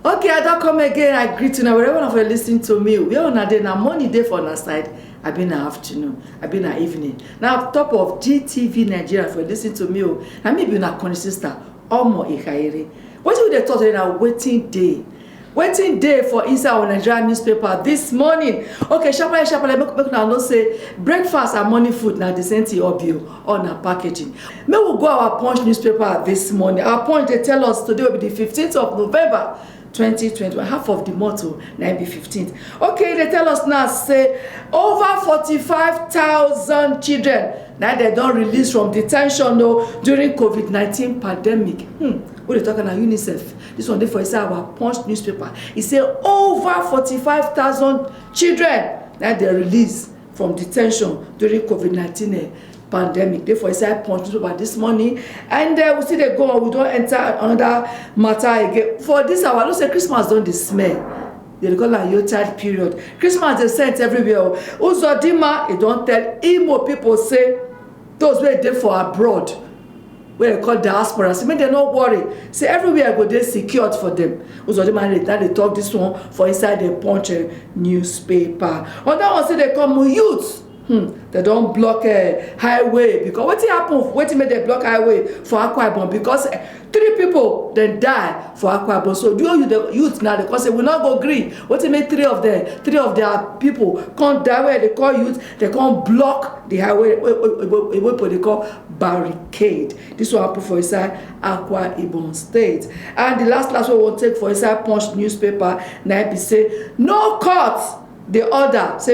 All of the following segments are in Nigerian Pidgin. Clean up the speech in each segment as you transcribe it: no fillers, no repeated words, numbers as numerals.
Okay, I don't come again. I greet you now. Wherever of you listening to me, we on a day now. Morning day for our side. I've been in afternoon. I've been in evening. Now top of GTV Nigeria for listening to me. I may be na sister. Omo Ikaire. What you they thought now waiting day? Waiting day for inside our Nigerian newspaper this morning. Okay, sharply, make now no say breakfast and morning food now the same thing of you on our packaging. May we go our Punch newspaper this morning. Our Punch they tell us today will be the 15th of November 2020, half of the motto, now be 15th. Okay, they tell us now, say, over 45,000 children, now they don't release from detention no, during COVID-19 pandemic. What they talking about UNICEF? This one, for example, our Punch newspaper. It say over 45,000 children, now they release from detention during COVID-19 pandemic. Therefore, it's a Punch newspaper this morning, and we see they go on. We don't enter another matter again. For this hour, let's say Christmas don't smell. They call it Yuletide period. Christmas they sent everywhere. Uzodima, it don't tell Imo people say those were there for abroad, where they call diaspora. So make them not worry. Say everywhere go they secured for them. Uzodima they talk this one for inside the Punch newspaper. On that one say they come youths. They don't block a highway because what happen? What made they block highway for Akwa Ibom? Because 3 people then die for Akwa Ibom. So do the youth now because they will not go agree. What made 3 of their people can't die where they call youth? They can't block the highway. What they call barricade. This will happen for inside Akwa Ibom State. And the last one we'll take for inside Punch newspaper. Now be say no court. The order say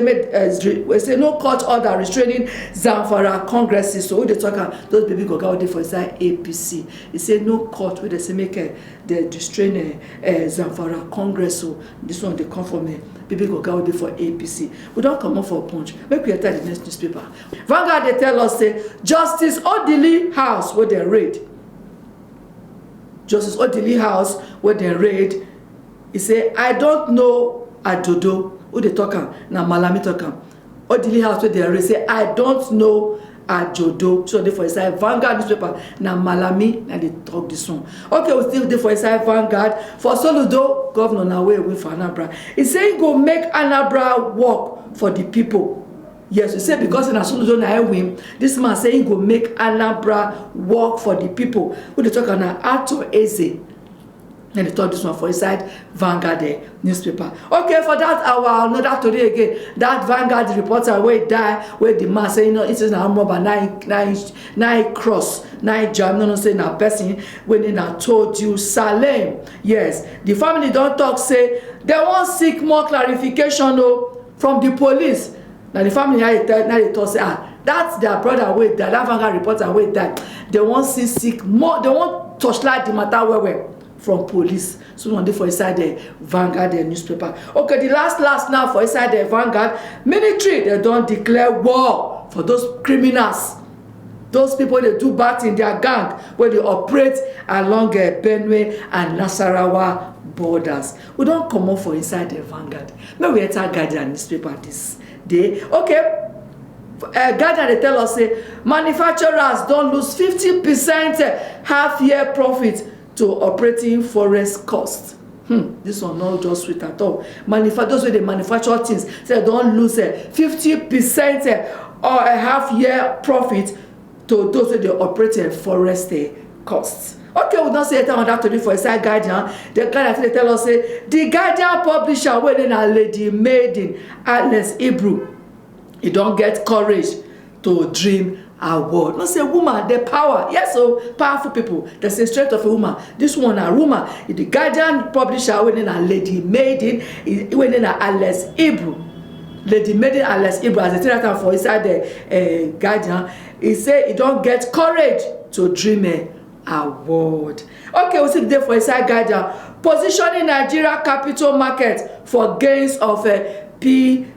no court order restraining Zamfara congresses. So we they talk those baby go out there for inside APC. He say no court where they say make the restrain Zamfara congress. So this one they come from baby go out there for APC. We don't come up for a Punch. Make we enter the next newspaper. Vanguard they tell us say Justice Odili house where they raid. Justice Odili house where they raid. He say I don't know Adodo. Who they talk now Malami talk Odili house where they are say I don't know Ajodo. So they for inside Vanguard newspaper now Malami and they talk this one. Okay, we still there for inside Vanguard for Soludo governor now way away for Anambra. He say he go make Anambra work for the people. Yes, we say because in Soludo now win. This man say he go make Anambra work for the people. Who they talk now Ato Eze. And they talk this one for inside Vanguard newspaper. Okay, for that our another story again. That Vanguard reporter where die, where the man say, it is now robber 9 cross, 9 jam, no say na person when they now told you Salem. Yes, the family don't talk, say they want seek more clarification from the police. Now the family now they talk say that's their brother with that Vanguard reporter with that. They want seek more, they want touchlight the matter where from police. So one day for inside the Vanguard newspaper. Okay, the last now for inside the Vanguard military, they don't declare war for those criminals. Those people they do bad in their gang where they operate along Benue and Nasarawa borders. We don't come up for inside the Vanguard. Maybe we enter Guardian newspaper this day. Okay. Guardian they tell us say manufacturers don't lose 50% half-year profit to operating forest costs. This one not just sweet at all. Those way they manufacture things, so they don't lose 50% or a half-year profit to those way they operate forest costs. Okay, we don't say anything on that today for inside Guardian. The Guardian they tell us say the Guardian publisher where they are Lady Maiden Alex Ibru, he don't get courage to dream award. Not say woman, the power. Yes, so powerful people. They say strength of a woman. This one a woman. The Guardian publisher when a Lady Maiden, when a Alex Ibru. Lady Maiden Alex Ibru as a theater for inside the Guardian. He say he don't get courage to dream award. Okay, we see there for inside Guardian. Positioning Nigeria capital market for gains of PIA.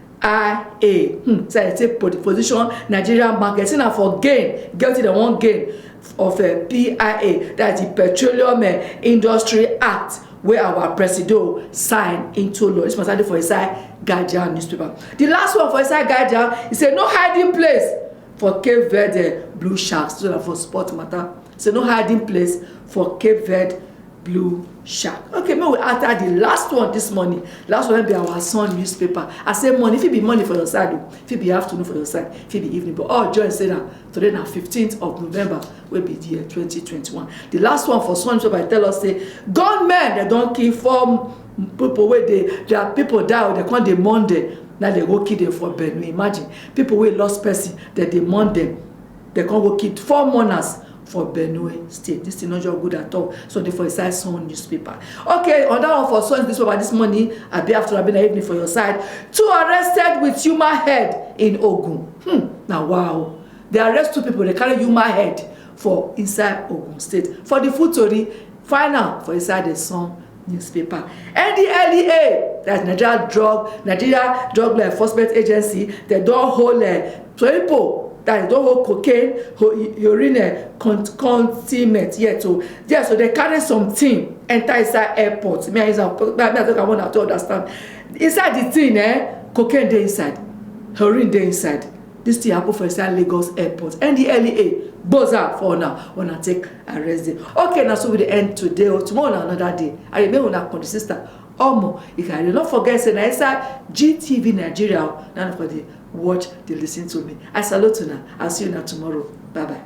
So I say position Nigerian market. See now for gain, get the one gain of PIA, that's the Petroleum Industry Act, where our president signed into law. This must be for inside Guardian newspaper. The last one for inside Guardian, he said no hiding place for Cape Verde blue sharks. So that for sport matter. So no hiding place for Cape Verde Blue Shark. Okay, may we after the last one this morning. Last one be our Sun newspaper. I say money, if it be money for your side, if it be afternoon for your side, if it be evening. But all join say that today na 15th of November will be the year 2021. The last one for Sun newspaper tell us say gunmen they don't kill 4 people where there are people die or they call them Monday. Now they go kill them for Benue. Imagine people wey lost person that they mourn them. They can't go kill 4 mourners for Benue State. This is not just good at all. So they for inside Sun newspaper. Okay, on that one for Sun newspaper this morning, I be after I've been evening for your side. 2 arrested with human head in Ogun. Now wow. They arrest 2 people, they carry human head for inside Ogun State. For the food story, final for inside the Sun newspaper. NDLEA, that's Nigeria Drug Law Enforcement Agency, they don't hold people that don't hold cocaine, urine containment yet. So they carry something enter inside airport. I want to understand. Inside the thing, cocaine dey inside, urine dey inside. This thing happen for inside Lagos airport. NDLEA buzzer for now wanna take arrest them. Okay, now so we the end today or tomorrow another day. I remember when I call the sister. If I don't forget, say na inside GTV Nigeria. None of the watch, they listen to me. I salute you now. I'll see you now tomorrow. Bye bye.